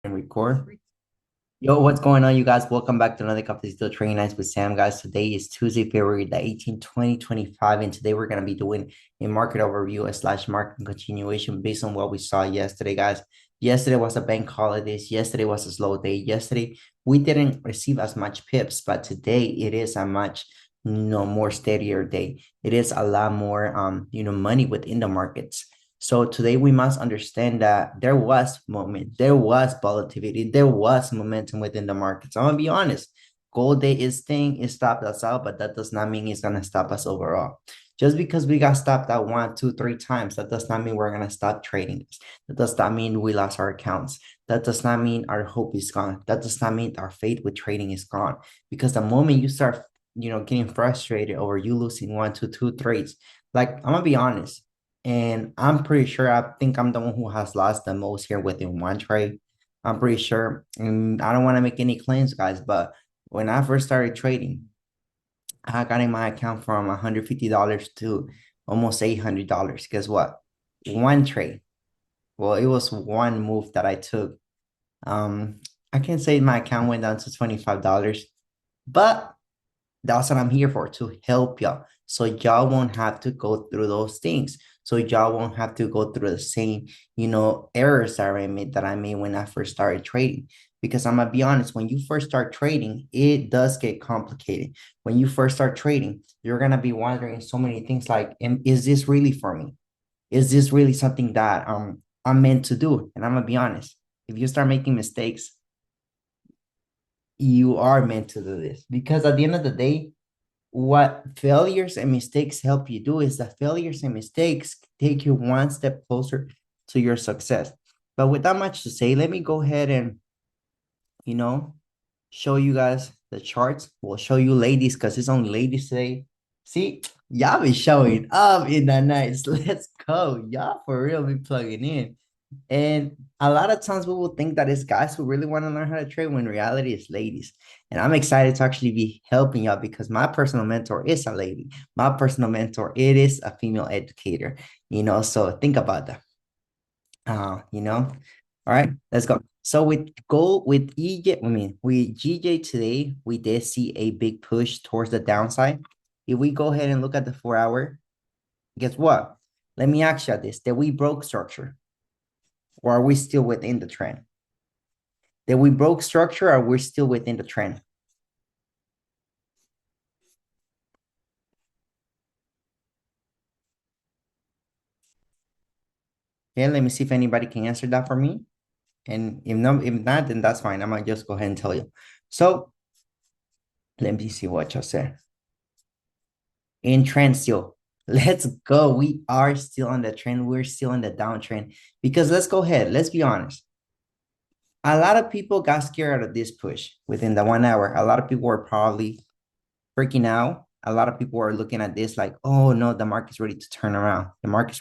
And record. Yo, what's going on, you guys? Welcome back to another Cafesito Trading Nights with Sam, guys. Today is Tuesday, February the 18th, 2025, and today we're going to be doing a market overview and slash market continuation based on what we saw yesterday, guys. Yesterday was a bank holiday. Yesterday was a slow day. Yesterday, we didn't receive as much pips, but today it is a much more steadier day. It is a lot more money within the markets. So today we must understand that there was moment, there was volatility, there was momentum within the markets. I'm gonna be honest. Gold day is thing, it stopped us out, but that does not mean it's gonna stop us overall. Just because we got stopped out 1, 2, 3 times, that does not mean we're gonna stop trading. That does not mean we lost our accounts. That does not mean our hope is gone. That does not mean our faith with trading is gone. Because the moment you start, getting frustrated over you losing 1, 2, 2 trades, like I'm gonna be honest. And I'm pretty sure I think I'm the one who has lost the most here within one trade. I'm pretty sure. And I don't want to make any claims, guys, but when I first started trading, I got in my account from $150 to almost $800. Guess what? One trade. Well, it was one move that I took. Um, I can say my account went down to $25, but that's what I'm here for, to help y'all. So y'all won't have to go through those things. So y'all won't have to go through the same, errors that I made when I first started trading. Because I'm gonna be honest, when you first start trading, it does get complicated. When you first start trading, you're gonna be wondering so many things like, is this really for me? Is this really something that I'm meant to do? And I'm gonna be honest, if you start making mistakes, you are meant to do this. Because at the end of the day, what failures and mistakes help you do is that failures and mistakes take you one step closer to your success. But with that much to say, let me go ahead and, you know, show you guys the charts. We'll show you ladies because it's only ladies today. See, y'all be showing up in the nights. Let's go. Y'all for real be plugging in. And a lot of times we will think that it's guys who really want to learn how to trade when in reality it's ladies. And I'm excited to actually be helping y'all because my personal mentor is a lady. My personal mentor, it is a female educator, so think about that. All right, let's go. So with GJ today, we did see a big push towards the downside. If we go ahead and look at the 4 hour, guess what? Let me ask you this. Did we broke structure? Or are we still within the trend? Did we broke structure or we're still within the trend? Okay, let me see if anybody can answer that for me. And if not, then that's fine. I might just go ahead and tell you. So let me see what you said. In trend still. Let's go. We are still on the trend. We're still in the downtrend. Because let's go ahead. Let's be honest. A lot of people got scared of this push within the 1 hour. A lot of people were probably freaking out. A lot of people are looking at this like, oh no, the market's ready to turn around. The market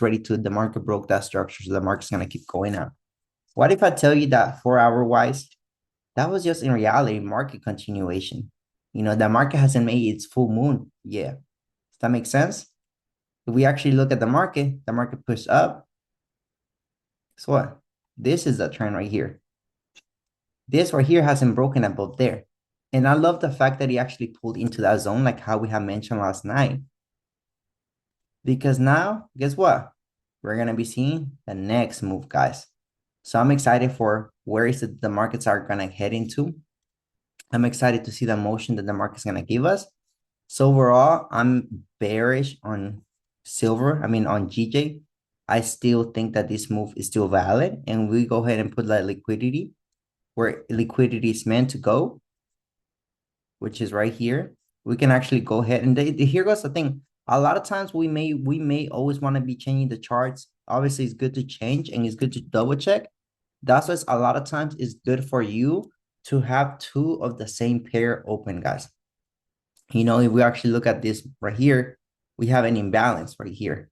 broke that structure, so the market's gonna keep going up. What if I tell you that 4 hour wise, that was just in reality market continuation? The market hasn't made its full moon yet. Does that make sense? If we actually look at the market pushed up. So what? This is the trend right here. This right here hasn't broken above there. And I love the fact that he actually pulled into that zone, like how we have mentioned last night. Because now, guess what? We're going to be seeing the next move, guys. So I'm excited for where is it the markets are going to head into. I'm excited to see the motion that the market's going to give us. So overall, I'm bearish on silver. On GJ. I still think that this move is still valid. And we go ahead and put that liquidity where liquidity is meant to go, which is right here. We can actually go ahead and here goes the thing. A lot of times we may always want to be changing the charts. Obviously, it's good to change and it's good to double check. That's why a lot of times it's good for you to have two of the same pair open, guys. If we actually look at this right here, we have an imbalance right here.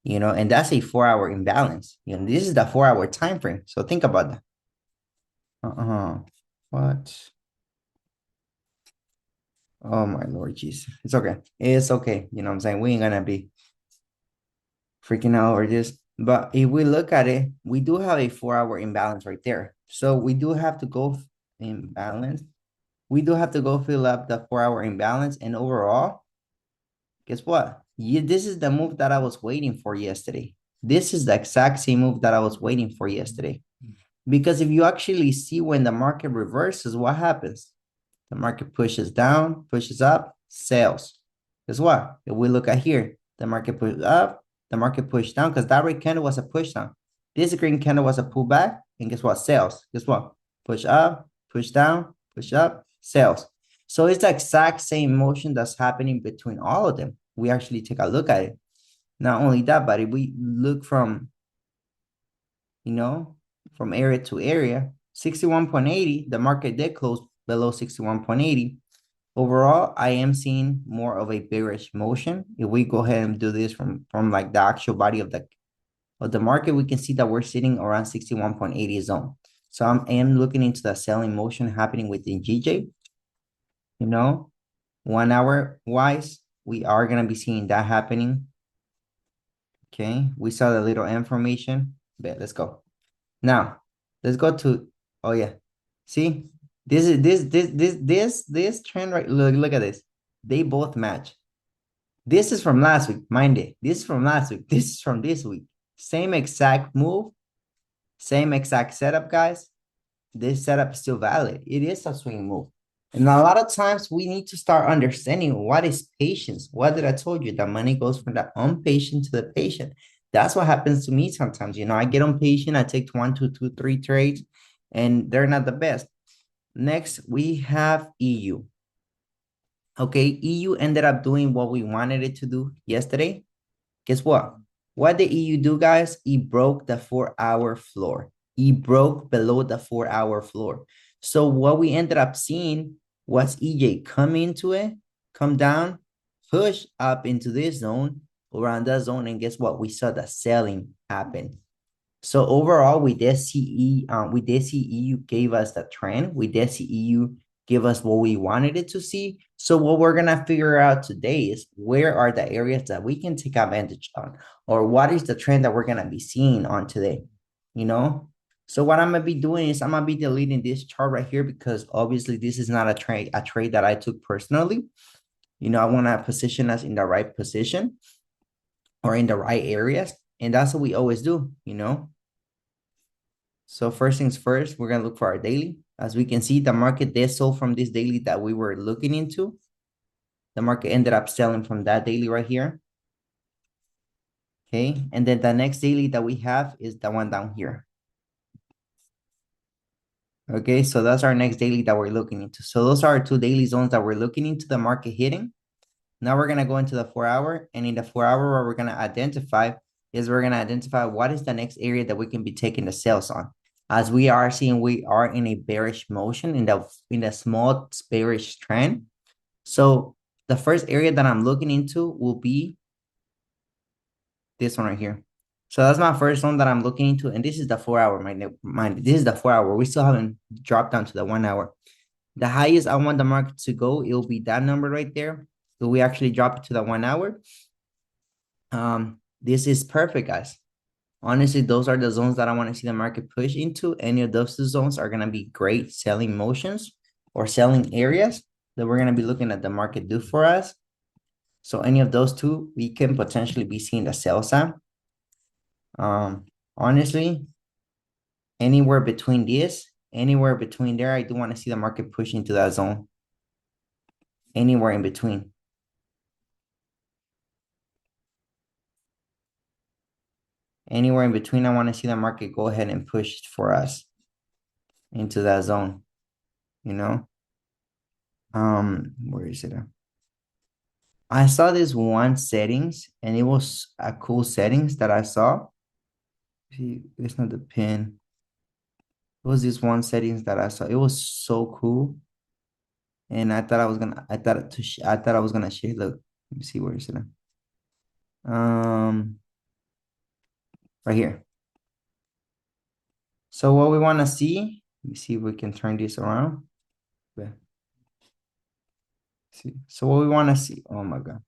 And that's a 4 hour imbalance. This is the 4 hour time frame. So think about that. What? Oh my Lord Jesus. It's okay. It's okay. You know what I'm saying? We ain't gonna be freaking out over this. But if we look at it, we do have a 4 hour imbalance right there. So we do have to go in balance. We do have to go fill up the 4-hour imbalance. And overall, guess what? This is the move that I was waiting for yesterday. This is the exact same move that I was waiting for yesterday. Because if you actually see when the market reverses, what happens? The market pushes down, pushes up, sells. Guess what? If we look at here, the market pushed up, the market pushed down because that red candle was a push down. This green candle was a pullback, and guess what? Sells. Guess what? Push up, push down, push up, sells. So it's the exact same motion that's happening between all of them. We actually take a look at it. Not only that, but if we look from, from area to area, 61.80, the market did close below 61.80. Overall, I am seeing more of a bearish motion. If we go ahead and do this from like the actual body of the market, we can see that we're sitting around 61.80 zone. So I am looking into the selling motion happening within GJ. 1 hour wise, we are gonna be seeing that happening. Okay, we saw the little information, but let's go. Now, let's go to, oh yeah, see, this trend right, look at this. They both match. This is from last week, mind it. This is from last week. This is from this week. Same exact move, same exact setup, guys. This setup is still valid. It is a swing move. And a lot of times we need to start understanding what is patience. What did I told you? The money goes from the impatient to the patient. That's what happens to me sometimes. I get impatient. I take 1, 2, 2, 3 trades, and they're not the best. Next, we have EU. Okay, EU ended up doing what we wanted it to do yesterday. Guess what? What did EU do, guys? It broke the 4-hour floor. It broke below the 4-hour floor. So what we ended up seeing was EJ come into it, come down, push up into this zone, around that zone, and guess what? We saw the selling happen. So overall, we did see EU gave us the trend. We did see EU give us what we wanted it to see. So what we're gonna figure out today is where are the areas that we can take advantage on, or what is the trend that we're gonna be seeing on today, So what I'm gonna be doing is I'm gonna be deleting this chart right here because obviously this is not a trade that I took personally. I want to position us in the right position or in the right areas, and that's what we always do. So first things first, we're going to look for our daily. As we can see, the market did sold from this daily that we were looking into. The market ended up selling from that daily right here. Okay, and then the next daily that we have is the one down here. Okay, so that's our next daily that we're looking into. So those are our two daily zones that we're looking into the market hitting. Now we're going to go into the 4-hour, and in the 4-hour, what we're going to identify is we're going to identify what is the next area that we can be taking the sales on. As we are seeing, we are in a bearish motion in the small bearish trend. So the first area that I'm looking into will be this one right here. So that's my first one that I'm looking into, and this is the 4-hour. Mind, this is the 4-hour. We still haven't dropped down to the 1 hour. The highest I want the market to go, it'll be that number right there. So we actually drop it to the 1 hour. This is perfect, guys. Honestly, those are the zones that I want to see the market push into. Any of those two zones are going to be great selling motions or selling areas that we're going to be looking at the market do for us. So any of those two, we can potentially be seeing the sell sign. Honestly, anywhere between there, I do want to see the market push into that zone. Anywhere in between. Anywhere in between, I want to see the market go ahead and push for us into that zone, Where is it? I saw this one settings, and it was a cool settings that I saw. See, it's not the pin. It was this one settings that I saw. It was so cool. And I thought I was gonna share. Look, let me see, where is it? Right here. So what we want to see, let me see if we can turn this around. Yeah. See, so what we want to see, oh my God.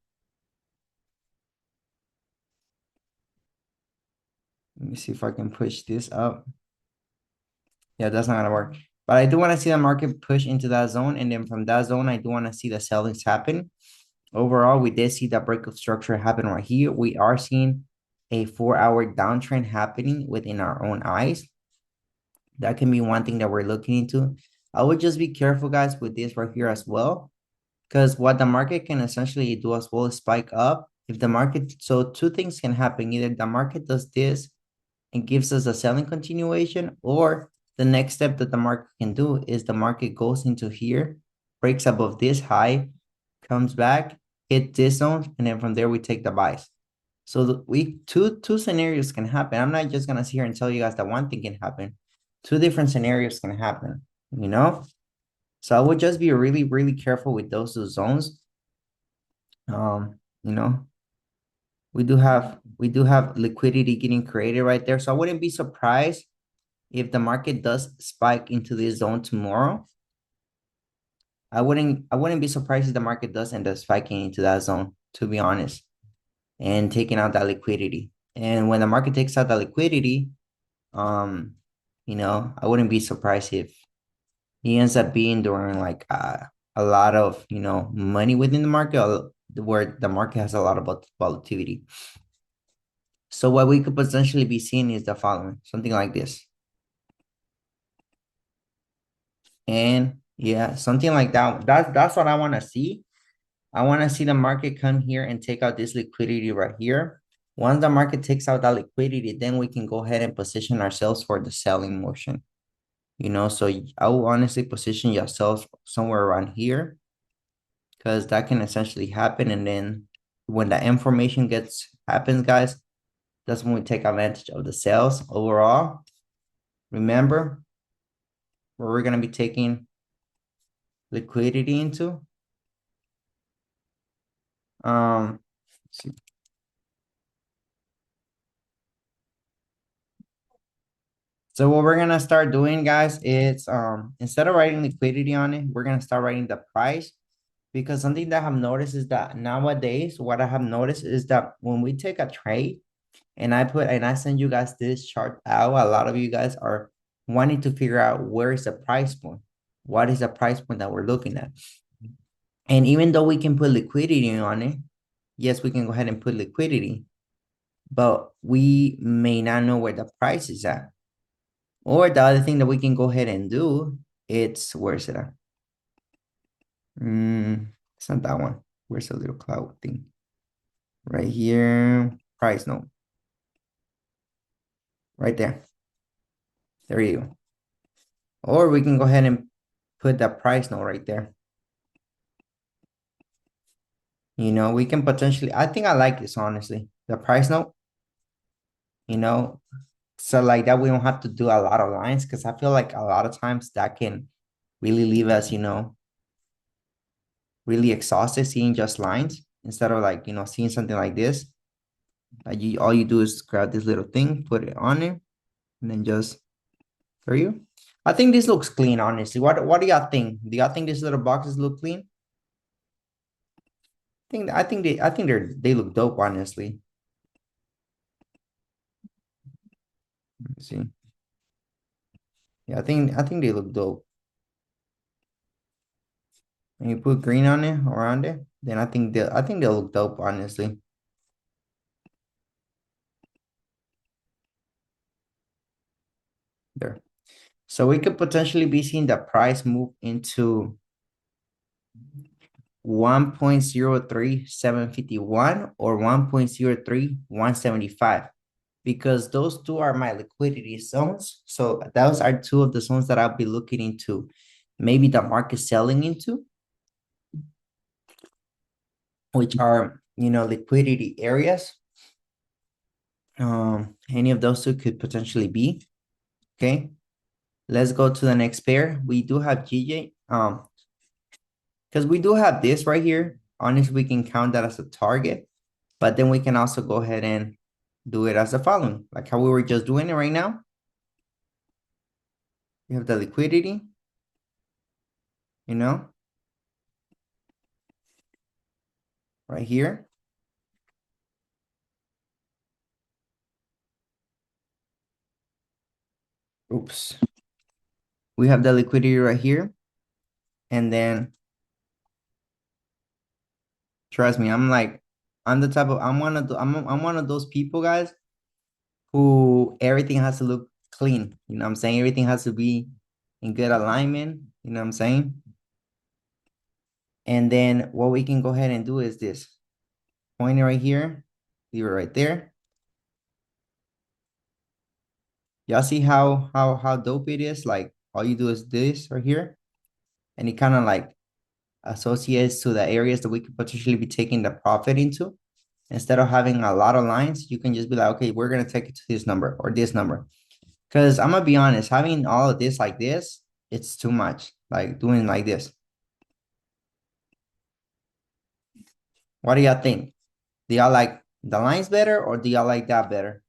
Let me see if I can push this up. Yeah, that's not gonna work. But I do want to see the market push into that zone, and then from that zone, I do want to see the sellings happen. Overall, we did see that break of structure happen right here. We are seeing a 4-hour downtrend happening within our own eyes. That can be one thing that we're looking into. I would just be careful, guys, with this right here as well, because what the market can essentially do as well is spike up. If the market, so two things can happen. Either the market does this and gives us a selling continuation, or the next step that the market can do is the market goes into here, breaks above this high, comes back, hit this zone, and then from there we take the buys. So we two scenarios can happen. I'm not just gonna sit here and tell you guys that one thing can happen. Two different scenarios can happen, you know? So I would just be really, really careful with those two zones. You know, we do have liquidity getting created right there. So I wouldn't be surprised if the market does spike into this zone tomorrow. I wouldn't be surprised if the market does end up spiking into that zone, to be honest, and taking out that liquidity. And when the market takes out the liquidity, um, I wouldn't be surprised if he ends up being during like a lot of money within the market, where the market has a lot of volatility. So what we could potentially be seeing is the following, something like this. And yeah, something like that. That's what I want to see. I want to see the market come here and take out this liquidity right here. Once the market takes out that liquidity, then we can go ahead and position ourselves for the selling motion. So I will honestly position yourself somewhere around here, because that can essentially happen. And then when the information happens, guys, that's when we take advantage of the sales overall. Remember where we're going to be taking liquidity into. Let's see. So what we're gonna start doing, guys, is instead of writing liquidity on it, we're gonna start writing the price, because something that I have noticed is that nowadays, what I have noticed is that when we take a trade and I send you guys this chart out, a lot of you guys are wanting to figure out where is the price point, what is the price point that we're looking at. And even though we can put liquidity on it, yes, we can go ahead and put liquidity, but we may not know where the price is at. Or the other thing that we can go ahead and do, where is it at? It's not that one. Where's the little cloud thing? Right here, price note. Right there. There you go. Or we can go ahead and put the price note right there. We can potentially, I think I like this, honestly. The price note, so like that we don't have to do a lot of lines, because I feel like a lot of times that can really leave us, really exhausted seeing just lines, instead of like, seeing something like this. All you do is grab this little thing, put it on it, and then just for you. I think this looks clean, honestly. What do y'all think? Do y'all think these little boxes look clean? I think they look dope, honestly. Let me see. Yeah, I think they look dope. And you put green on it, around it, then I think they'll look dope, honestly. There. So we could potentially be seeing the price move into 1.03751 or 1.03175, because those two are my liquidity zones. So those are two of the zones that I'll be looking into, maybe the market selling into, which are liquidity areas. Any of those two could potentially be. Okay, let's go to the next pair. We do have GJ. Because we do have this right here. Honestly, we can count that as a target, but then we can also go ahead and do it as the following, like how we were just doing it right now. We have the liquidity, right here. Oops. We have the liquidity right here. And then trust me, I'm the type of I'm one of those people, guys, who everything has to look clean. You know what I'm saying? Everything has to be in good alignment. You know what I'm saying? And then what we can go ahead and do is this. Point it right here, leave it right there. Y'all see how dope it is? Like all you do is this right here, and it kind of like associates to the areas that we could potentially be taking the profit into. Instead of having a lot of lines, you can just be like, okay, we're gonna take it to this number or this number. Because I'm gonna be honest, having all of this like this, it's too much. Like doing like this. What do y'all think? Do y'all like the lines better or do y'all like that better?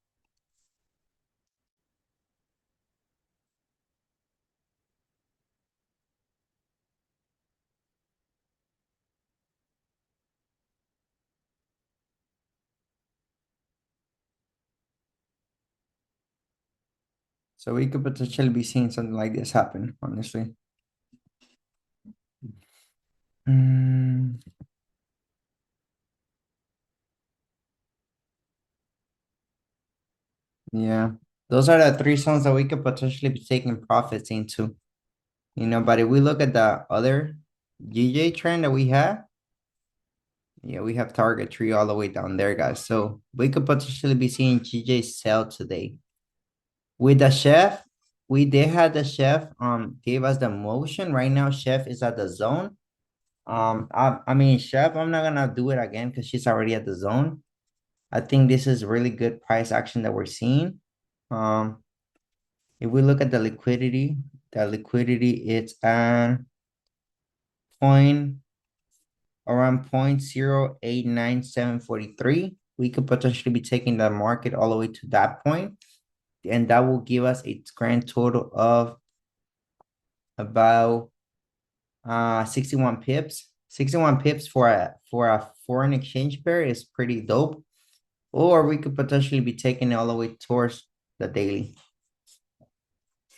So we could potentially be seeing something like this happen, honestly. Mm, yeah. Those are the three zones that we could potentially be taking profits into. But if we look at the other GJ trend that we have, yeah, we have target tree all the way down there, guys. So we could potentially be seeing GJ sell today. With the chef, we did have the chef gave us the motion. Right now, chef is at the zone. I mean, chef, I'm not gonna do it again because she's already at the zone. I think this is really good price action that we're seeing. Um, if we look at the liquidity it's at point around 0.089743. We could potentially be taking the market all the way to that point, and that will give us a grand total of about 61 pips. 61 pips for a foreign exchange pair is pretty dope. Or we could potentially be taking it all the way towards the daily,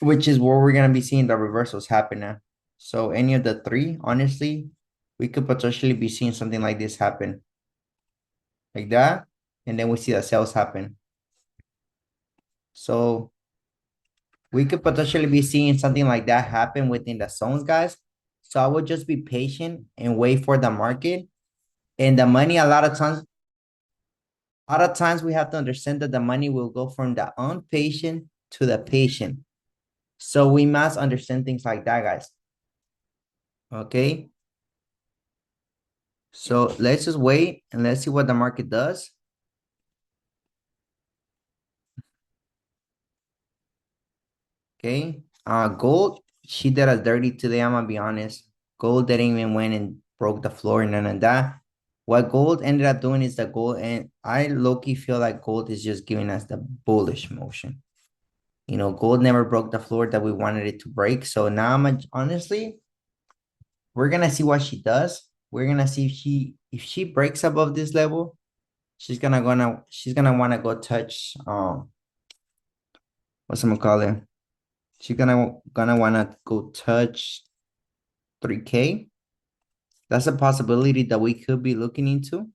which is where we're gonna be seeing the reversals happen now. So any of the three, honestly, we could potentially be seeing something like this happen, like that, and then we see the sales happen. So we could potentially be seeing something like that happen within the zones, guys. So I would just be patient and wait for the market. And the money, a lot of times we have to understand that the money will go from the impatient to the patient. So we must understand things like that, guys. Okay. So let's just wait and let's see what the market does. Okay. Gold, she did us dirty today. I'm gonna be honest. Gold didn't even went and broke the floor and none of that. What gold ended up doing is the gold, and I low-key feel like gold is just giving us the bullish motion. Gold never broke the floor that we wanted it to break. So now honestly, we're gonna see what she does. We're gonna see if she breaks above this level, she's gonna wanna go touch what's I'm gonna call it? She's gonna wanna go touch 3K. That's a possibility that we could be looking into.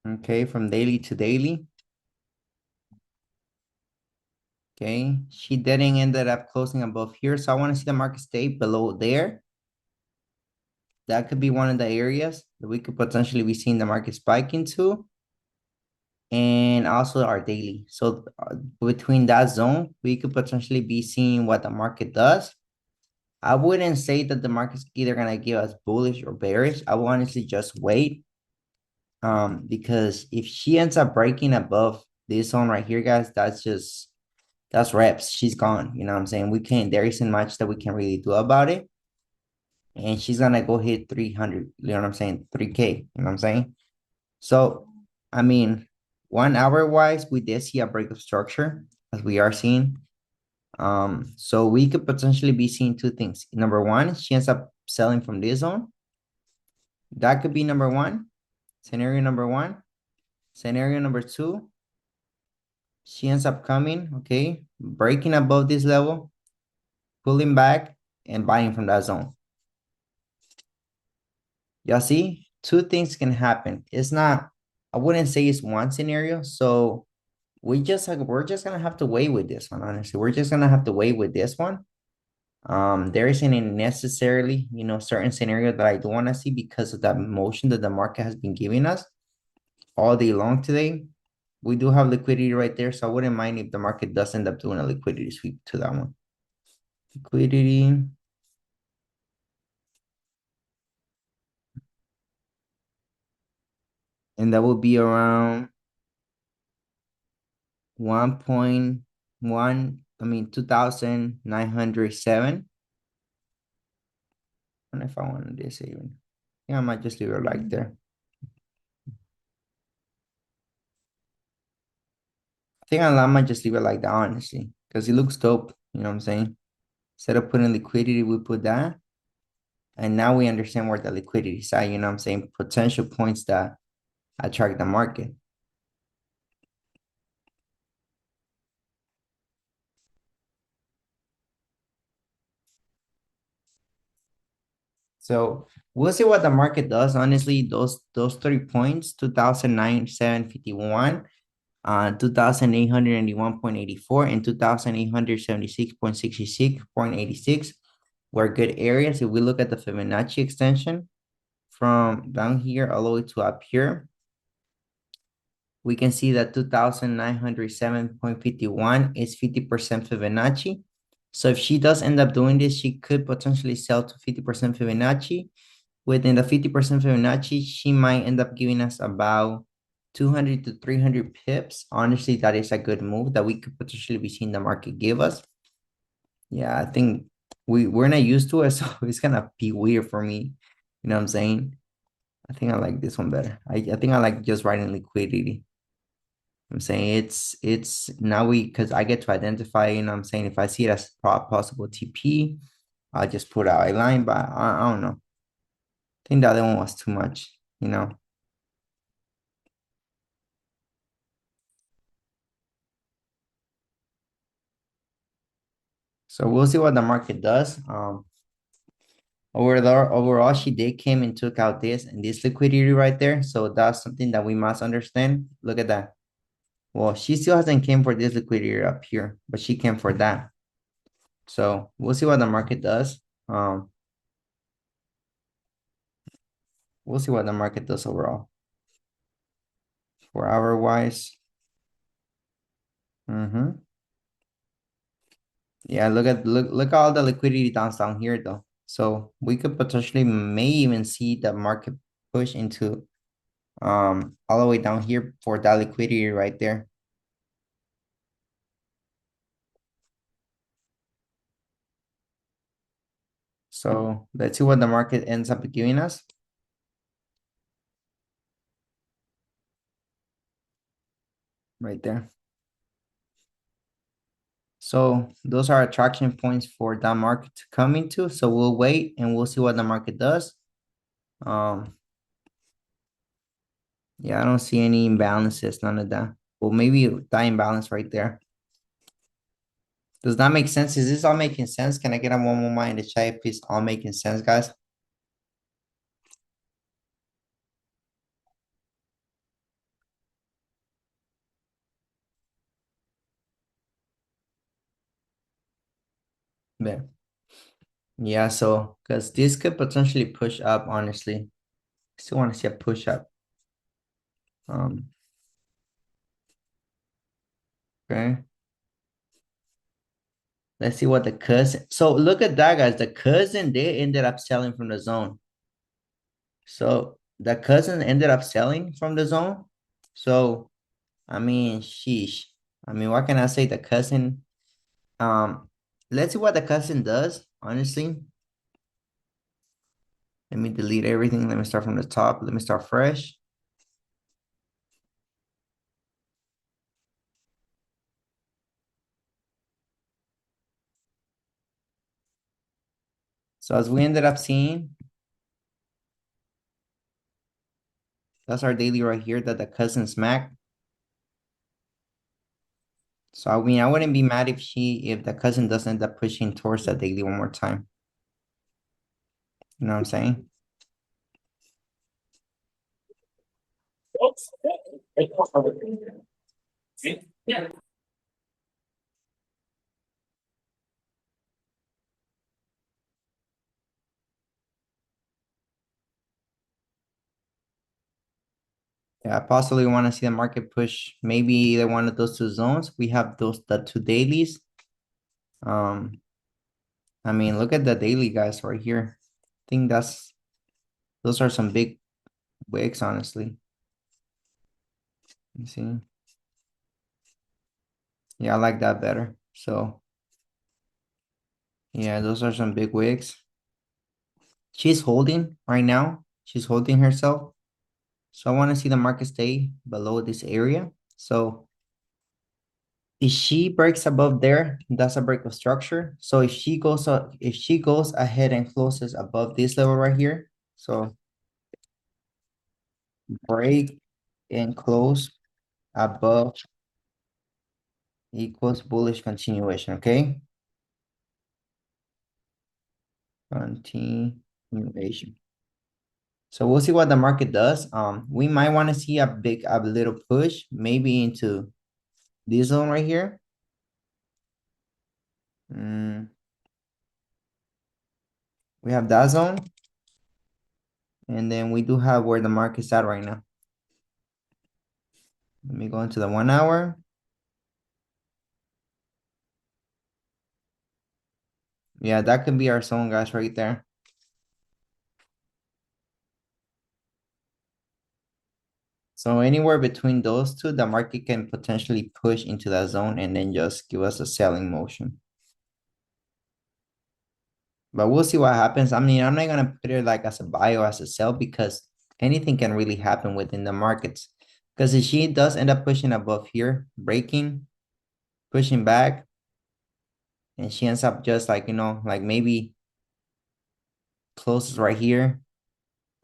Okay, from daily to daily. Okay, she didn't ended up closing above here, so I want to see the market stay below there. That could be one of the areas that we could potentially be seeing the market spike into, and also our daily. So between that zone, we could potentially be seeing what the market does. I wouldn't say that the market's either gonna give us bullish or bearish. I will honestly just wait. Because if she ends up breaking above this zone right here, guys, that's reps. She's gone. You know what I'm saying? There isn't much that we can really do about it. And she's gonna go hit 300, you know what I'm saying? 3K, you know what I'm saying? So, I mean, 1 hour wise, we did see a break of structure as we are seeing. So we could potentially be seeing two things. Number one, she ends up selling from this zone. That could be number one, scenario number one. Scenario number two, she ends up coming, okay, breaking above this level, pulling back and buying from that zone. Y'all see, two things can happen. It's not, I wouldn't say it's one scenario. So we're just gonna have to wait with this one, honestly. We're just gonna have to wait with this one. There isn't any necessarily, certain scenario that I don't want to see because of that motion that the market has been giving us all day long today. We do have liquidity right there, so I wouldn't mind if the market does end up doing a liquidity sweep to that one. Liquidity. And that will be around 2,907. And if I want this even, yeah, I might just leave it like there. I think I might just leave it like that, honestly, because it looks dope. You know what I'm saying? Instead of putting liquidity, we put that. And now we understand where the liquidity is at, you know what I'm saying? Potential points that attract the market. So we'll see what the market does. Honestly, those 3 points, 2009,751, 2,881.84, and 2,876.66.86 were good areas. If we look at the Fibonacci extension from down here all the way to up here, we can see that 2,907.51 is 50% Fibonacci. So if she does end up doing this, she could potentially sell to 50% Fibonacci. Within the 50% Fibonacci, she might end up giving us about 200 to 300 pips. Honestly, that is a good move that we could potentially be seeing the market give us. Yeah, I think we're not used to it, so it's gonna be weird for me. You know what I'm saying? I think I like this one better. I think I like just writing liquidity. I'm saying it's now because I get to identify, I'm saying if I see it as possible TP, I'll just put out a line, but I don't know. I think the other one was too much. So we'll see what the market does. Overall, she did came and took out this and this liquidity right there. So that's something that we must understand. Look at that. Well, she still hasn't came for this liquidity up here, but she came for that. So we'll see what the market does. We'll see what the market does overall. 4 hour wise. Yeah, look at all the liquidity down here though. So we could potentially may even see the market push into all the way down here for that liquidity right there. So let's see what the market ends up giving us right there. So those are attraction points for that market to come into. So we'll wait and we'll see what the market does. Yeah, I don't see any imbalances, none of that. Well, maybe that imbalance right there. Does that make sense? Is this all making sense? Can I get a one more mind in the chat if it's all making sense, guys? Yeah. Yeah, so because this could potentially push up, honestly. Still want to see a push up. Um, okay. Let's see what the cousin. So look at that, guys. The cousin, they ended up selling from the zone. So the cousin ended up selling from the zone. So I mean, sheesh. I mean, what can I say? The cousin. Let's see what the cousin does, honestly. Let me delete everything. Let me start from the top. Let me start fresh. So as we ended up seeing, that's our daily right here that the cousin smacked. So I mean, I wouldn't be mad if the cousin does end up pushing towards that daily one more time. You know what I'm saying? Yeah, I possibly want to see the market push maybe either one of those two zones. We have the two dailies. Um, I mean, look at the daily guys right here. I think those are some big wicks, honestly. You see? Yeah, I like that better. So yeah, those are some big wicks. She's holding right now. She's holding herself. So I want to see the market stay below this area. So if she breaks above there, that's a break of structure. So if she goes ahead and closes above this level right here, so break and close above equals bullish continuation, okay? Continuation. So we'll see what the market does. We might want to see a little push, maybe into this zone right here. We have that zone, and then we do have where the market's at right now. Let me go into the 1 hour. Yeah, that could be our zone, guys, right there. So anywhere between those two, the market can potentially push into that zone and then just give us a selling motion. But we'll see what happens. I mean, I'm not gonna put it like as a buy or as a sell because anything can really happen within the markets. Because if she does end up pushing above here, breaking, pushing back, and she ends up just like, like maybe closes right here,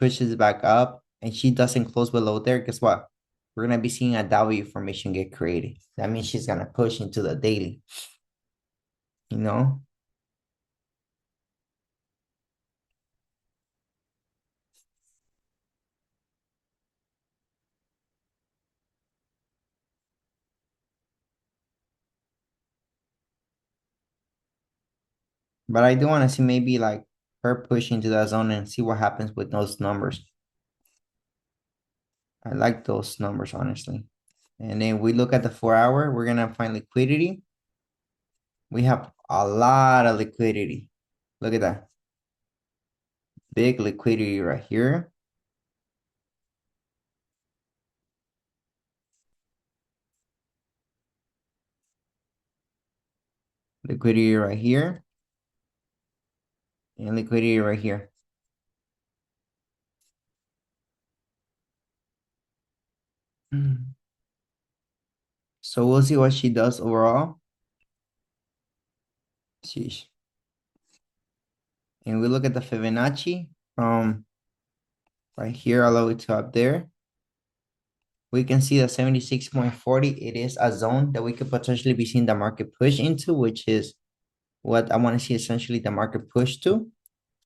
pushes back up, and she doesn't close below there, guess what? We're gonna be seeing a W formation get created. That means she's gonna push into the daily, you know? But I do want to see maybe like her push into that zone and see what happens with those numbers. I like those numbers, honestly. And then we look at the 4 hour, we're gonna find liquidity. We have a lot of liquidity. Look at that. Big liquidity right here. Liquidity right here. And liquidity right here. So we'll see what she does overall. Sheesh. And we look at the Fibonacci from right here all the way to up there. We can see the 76.40. It is a zone that we could potentially be seeing the market push into, which is what I want to see essentially the market push to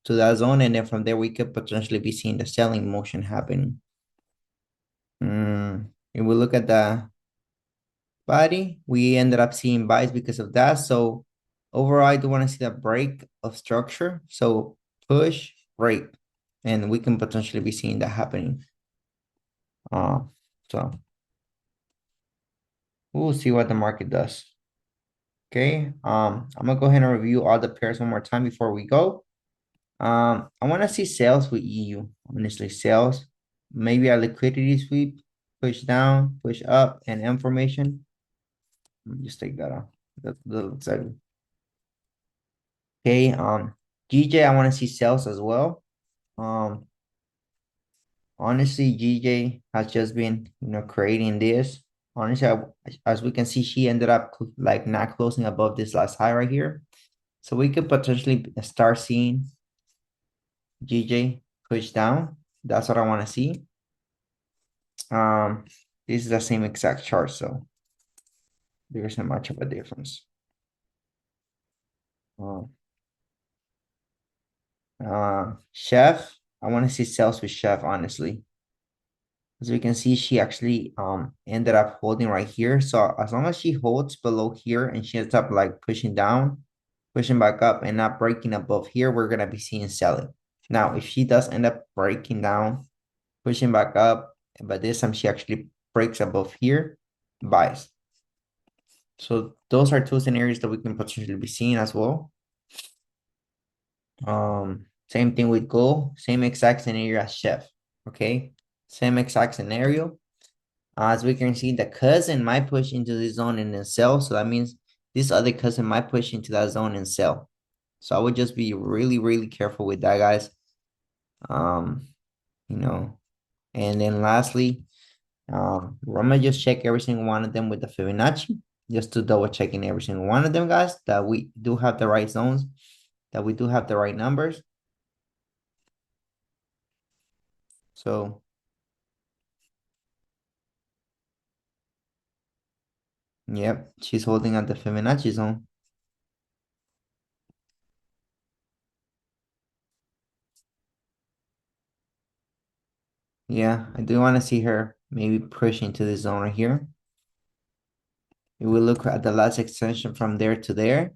that zone. And then from there, we could potentially be seeing the selling motion happening. If we look at the body, we ended up seeing buys because of that. So overall, I do want to see that break of structure. So push, break, and we can potentially be seeing that happening. So we'll see what the market does. Okay. I'm gonna go ahead and review all the pairs one more time before we go. I want to see sales with EU. Honestly, sales, maybe a liquidity sweep, push down, push up, and M formation. Let me just take that off. That's a little exciting. Okay. GJ, I want to see sales as well. Um, honestly, GJ has just been, creating this. Honestly, as we can see, she ended up like not closing above this last high right here. So we could potentially start seeing GJ push down. That's what I want to see. This is the same exact chart, so there isn't much of a difference. Um, Chef, I want to see sales with Chef, honestly. As you can see, she actually ended up holding right here. So as long as she holds below here and she ends up like pushing down, pushing back up and not breaking above here, we're gonna be seeing selling. Now, if she does end up breaking down, pushing back up, but this time she actually breaks above here, buys. So those are two scenarios that we can potentially be seeing as well. Same thing with gold, same exact scenario as Chef. Okay, same exact scenario. As we can see, the cousin might push into this zone and then sell. So that means this other cousin might push into that zone and sell. So I would just be really, really careful with that, guys. Um, you know, and then lastly, I'm gonna just check every single one of them with the Fibonacci, just to double checking every single one of them, guys, that we do have the right zones, that we do have the right numbers. So yep, she's holding at the Fibonacci zone. Yeah, I do want to see her maybe push into the zone right here. If we look at the last extension from there to there,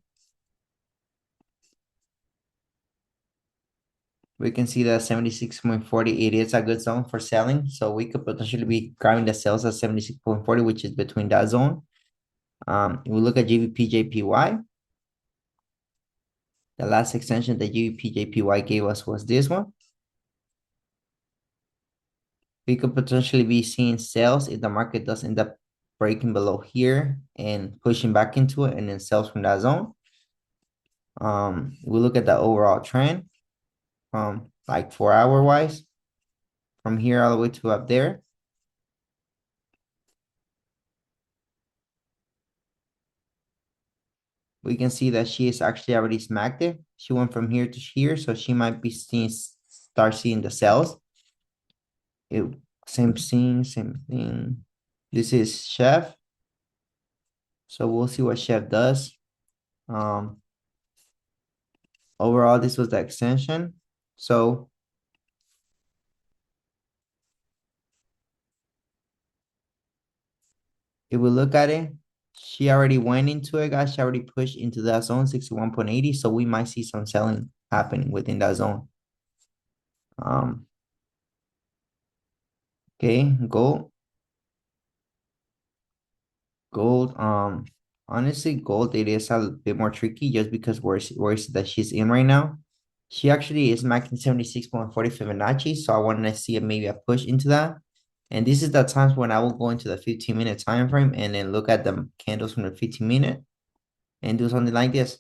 we can see that 76.40, it is a good zone for selling. So we could potentially be grabbing the sales at 76.40, which is between that zone. If we look at GBPJPY, the last extension that GBPJPY gave us was this one. We could potentially be seeing sales if the market does end up breaking below here and pushing back into it and then sells from that zone. We look at the overall trend from like 4-hour wise, from here all the way to up there. We can see that she is actually already smacked it. She went from here to here, so she might be start seeing the cells. Same scene, same thing. This is Chef. So we'll see what Chef does. Overall, this was the extension. So if we look at it, she already went into it, guys. She already pushed into that zone, 61.80. So we might see some selling happening within that zone. Okay, gold. Honestly, gold, it is a bit more tricky just because where is it that she's in right now. She actually is maxing 76.40 Fibonacci, so I wanted to see maybe a push into that. And this is the times when I will go into the 15-minute time frame and then look at the candles from the 15-minute and do something like this.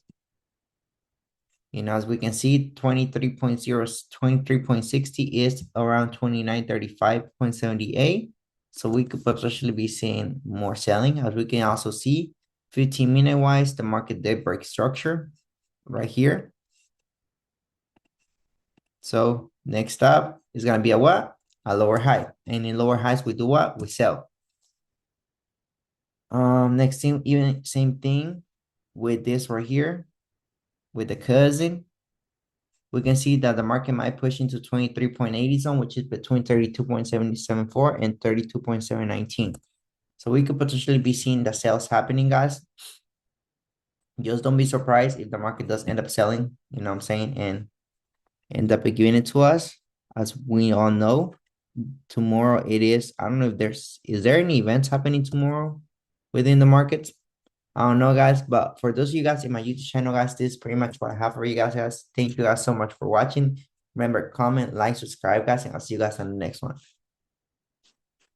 As we can see, 23.60 is around 2935.78. So we could potentially be seeing more selling. As we can also see, 15-minute wise, the market did break structure right here. So next up is gonna be a what? A lower high. And in lower highs, we do what? We sell. Next thing, even same thing with this right here, with the cousin. We can see that the market might push into 23.80 zone, which is between 32.774 and 32.719. So we could potentially be seeing the sales happening, guys. Just don't be surprised if the market does end up selling, you know what I'm saying, and end up giving it to us. As we all know, tomorrow it is, I don't know if is there any events happening tomorrow within the markets? I don't know, guys, but for those of you guys in my YouTube channel, guys, this is pretty much what I have for you guys. Thank you guys so much for watching. Remember, comment, like, subscribe, guys, and I'll see you guys on the next one.